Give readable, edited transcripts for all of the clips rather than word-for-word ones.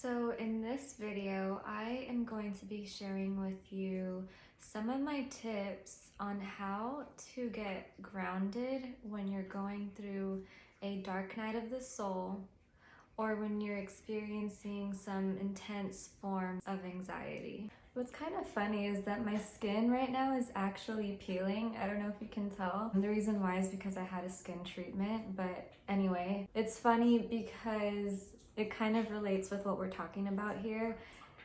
So in this video, I am going to be sharing with you some of my tips on how to get grounded when you're going through a dark night of the soul or when you're experiencing some intense forms of anxiety. What's kind of funny is that my skin right now is actually peeling. I don't know if you can tell. The reason why is because I had a skin treatment, but anyway, it's funny because it kind of relates with what we're talking about here.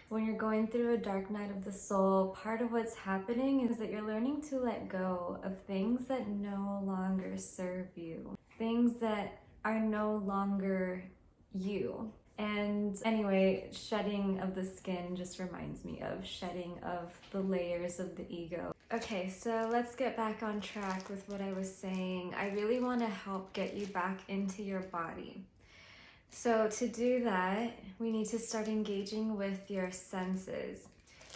When you're going through a dark night of the soul, part of what's happening is that you're learning to let go of things that no longer serve you, things that are no longer you. And anyway, shedding of the skin just reminds me of shedding of the layers of the ego. Okay, so let's get back on track with what I was saying. I really want to help get you back into your body. So to do that, we need to start engaging with your senses.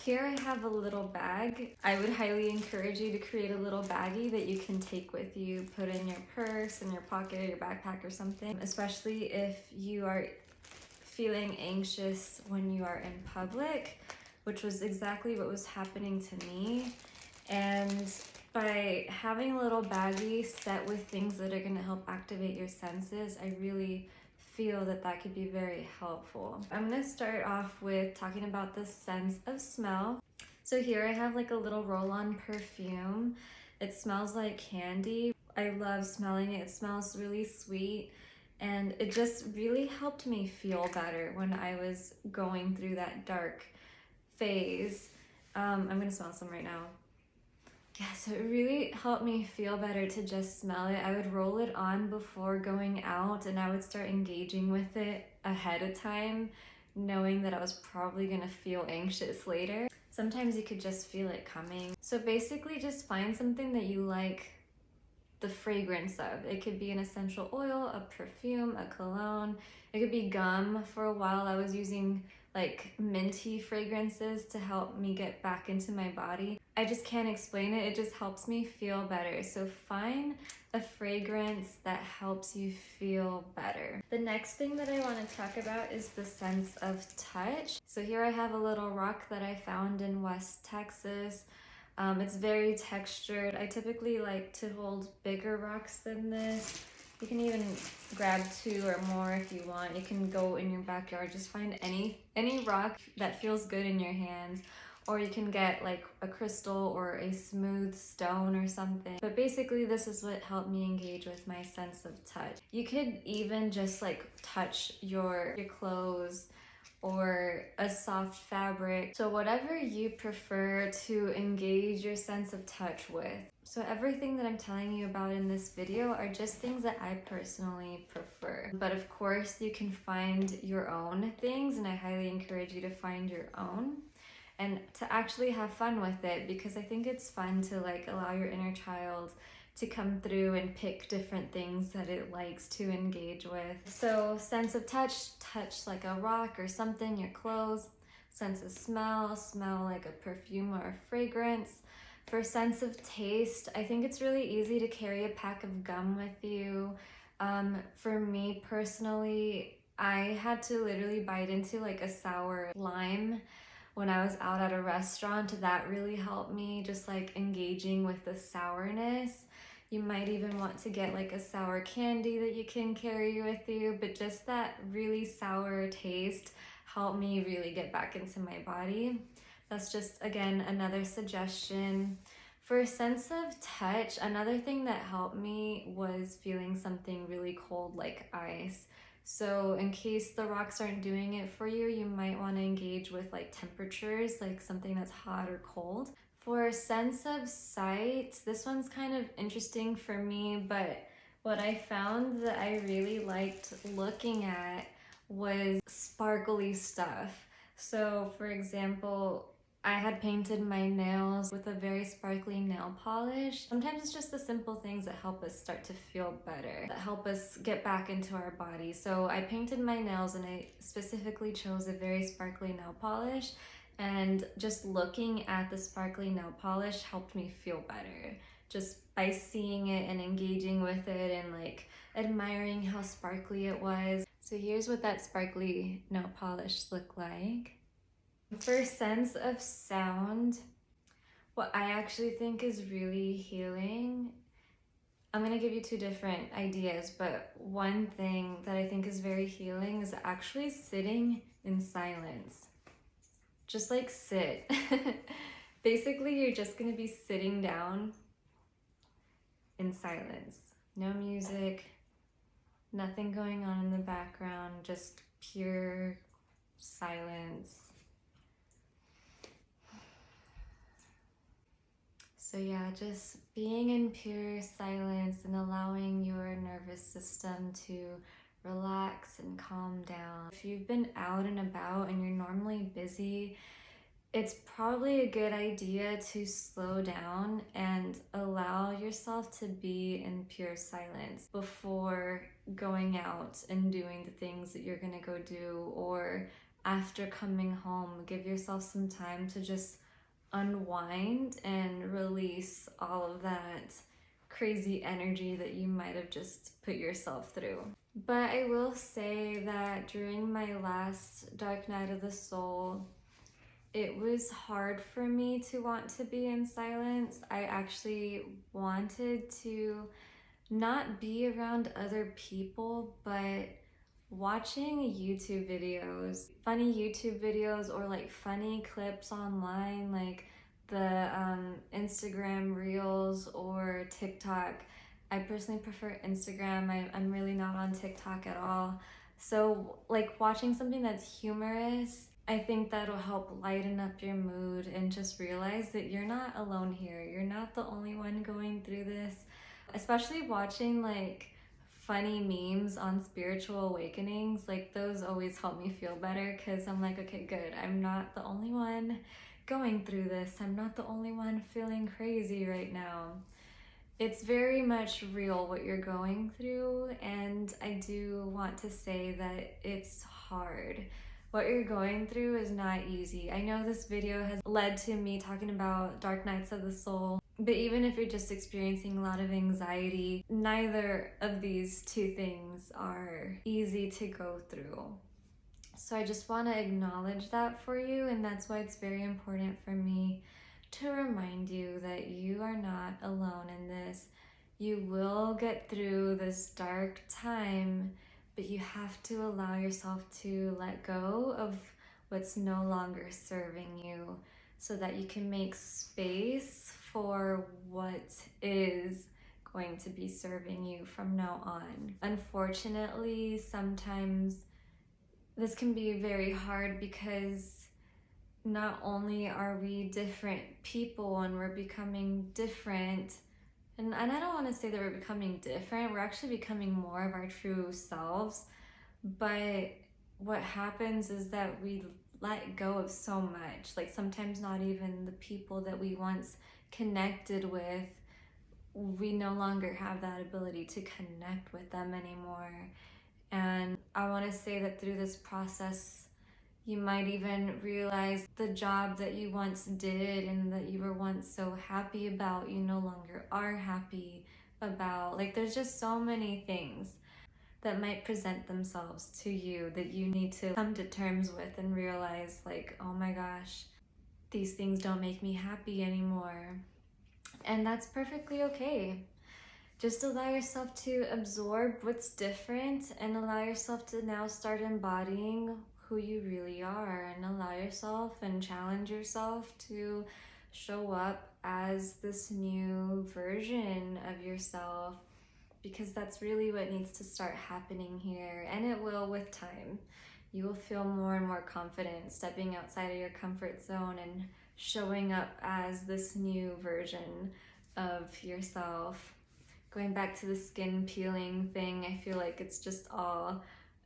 Here I have a little bag. I would highly encourage you to create a little baggie that you can take with you, put in your purse, in your pocket, or your backpack or something, especially if you are feeling anxious when you are in public, which was exactly what was happening to me. And by having a little baggie set with things that are going to help activate your senses, I really feel that that could be very helpful. I'm going to start off with talking about the sense of smell. So here I have like a little roll-on perfume. It smells like candy. I love smelling it. It smells really sweet. And it just really helped me feel better when I was going through that dark phase. I'm gonna smell some right now. Yeah, so it really helped me feel better to just smell it. I would roll it on before going out and I would start engaging with it ahead of time, knowing that I was probably gonna feel anxious later. Sometimes you could just feel it coming. So basically just find something that you like the fragrance of. It could be an essential oil, a perfume, a cologne. It could be gum. For a while I was using like minty fragrances to help me get back into my body. I just can't explain it. It just helps me feel better. So find a fragrance that helps you feel better. The next thing that I want to talk about is the sense of touch. So here I have a little rock that I found in West Texas. It's very textured. I typically like to hold bigger rocks than this. You can even grab 2 or more if you want. You can go in your backyard, just find any rock that feels good in your hands, or you can get like a crystal or a smooth stone or something. But basically this is what helped me engage with my sense of touch. You could even just like touch your clothes or a soft fabric. So whatever you prefer to engage your sense of touch with. So everything that I'm telling you about in this video are just things that I personally prefer. But of course you can find your own things, and I highly encourage you to find your own and to actually have fun with it, because I think it's fun to like allow your inner child to come through and pick different things that it likes to engage with. So sense of touch, touch like a rock or something, your clothes. Sense of smell, smell like a perfume or a fragrance. For sense of taste, I think it's really easy to carry a pack of gum with you. For me personally, I had to literally bite into like a sour lime when I was out at a restaurant. That really helped me, just like engaging with the sourness. You might even want to get like a sour candy that you can carry with you, but just that really sour taste helped me really get back into my body. That's just, again, another suggestion. For a sense of touch, another thing that helped me was feeling something really cold like ice. So in case the rocks aren't doing it for you, you might want to engage with like temperatures, like something that's hot or cold. For a sense of sight, this one's kind of interesting for me, but what I found that I really liked looking at was sparkly stuff. So for example, I had painted my nails with a very sparkly nail polish. Sometimes it's just the simple things that help us start to feel better, that help us get back into our body. So I painted my nails and I specifically chose a very sparkly nail polish, and just looking at the sparkly nail polish helped me feel better. Just by seeing it and engaging with it and like admiring how sparkly it was. So here's what that sparkly nail polish look like. For sense of sound, what I actually think is really healing, I'm gonna give you two different ideas, but one thing that I think is very healing is actually sitting in silence. Just like sit. Basically, you're just gonna be sitting down in silence. No music, nothing going on in the background, just pure silence. So yeah, just being in pure silence and allowing your nervous system to relax and calm down. If you've been out and about and you're normally busy, it's probably a good idea to slow down and allow yourself to be in pure silence before going out and doing the things that you're gonna go do, or after coming home. Give yourself some time to just unwind and release all of that crazy energy that you might have just put yourself through. But I will say that during my last Dark Night of the Soul, it was hard for me to want to be in silence. I actually wanted to not be around other people, but watching YouTube videos, funny YouTube videos, or like funny clips online, like the Instagram Reels or TikTok. I personally prefer Instagram. I'm really not on TikTok at all. So like watching something that's humorous, I think that'll help lighten up your mood and just realize that you're not alone here. You're not the only one going through this. Especially watching like funny memes on spiritual awakenings, like those always help me feel better, because I'm like, okay, good, I'm not the only one going through this. I'm not the only one feeling crazy right now. It's very much real what you're going through, and I do want to say that it's hard. What you're going through is not easy. I know this video has led to me talking about Dark Nights of the Soul, but even if you're just experiencing a lot of anxiety, neither of these two things are easy to go through. So I just want to acknowledge that for you, and that's why it's very important for me to remind you that you are not alone in this. You will get through this dark time, but you have to allow yourself to let go of what's no longer serving you so that you can make space for what is going to be serving you from now on. Unfortunately, sometimes this can be very hard because not only are we different people and we're becoming different, and I don't want to say that we're becoming different, we're actually becoming more of our true selves, but what happens is that we let go of so much. Like sometimes not even the people that we once connected with, we no longer have that ability to connect with them anymore. And I want to say that through this process, you might even realize the job that you once did and that you were once so happy about, you no longer are happy about. Like there's just so many things that might present themselves to you that you need to come to terms with and realize, like, oh my gosh, these things don't make me happy anymore. And that's perfectly okay. Just allow yourself to absorb what's different and allow yourself to now start embodying who you really are, and allow yourself and challenge yourself to show up as this new version of yourself, because that's really what needs to start happening here, and it will with time. You will feel more and more confident stepping outside of your comfort zone and showing up as this new version of yourself. Going back to the skin peeling thing, I feel like it's just all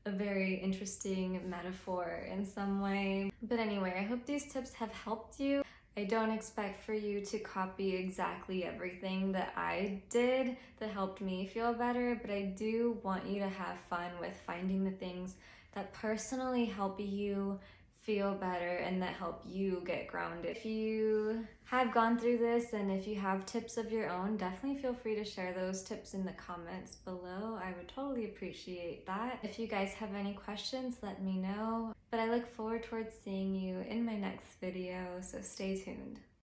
a very interesting metaphor in some way. But anyway, I hope these tips have helped you. I don't expect for you to copy exactly everything that I did that helped me feel better, but I do want you to have fun with finding the things that personally help you feel better and that help you get grounded. If you have gone through this and if you have tips of your own, definitely feel free to share those tips in the comments below. I would totally appreciate that. If you guys have any questions, let me know. But I look forward towards seeing you in my next video, so stay tuned.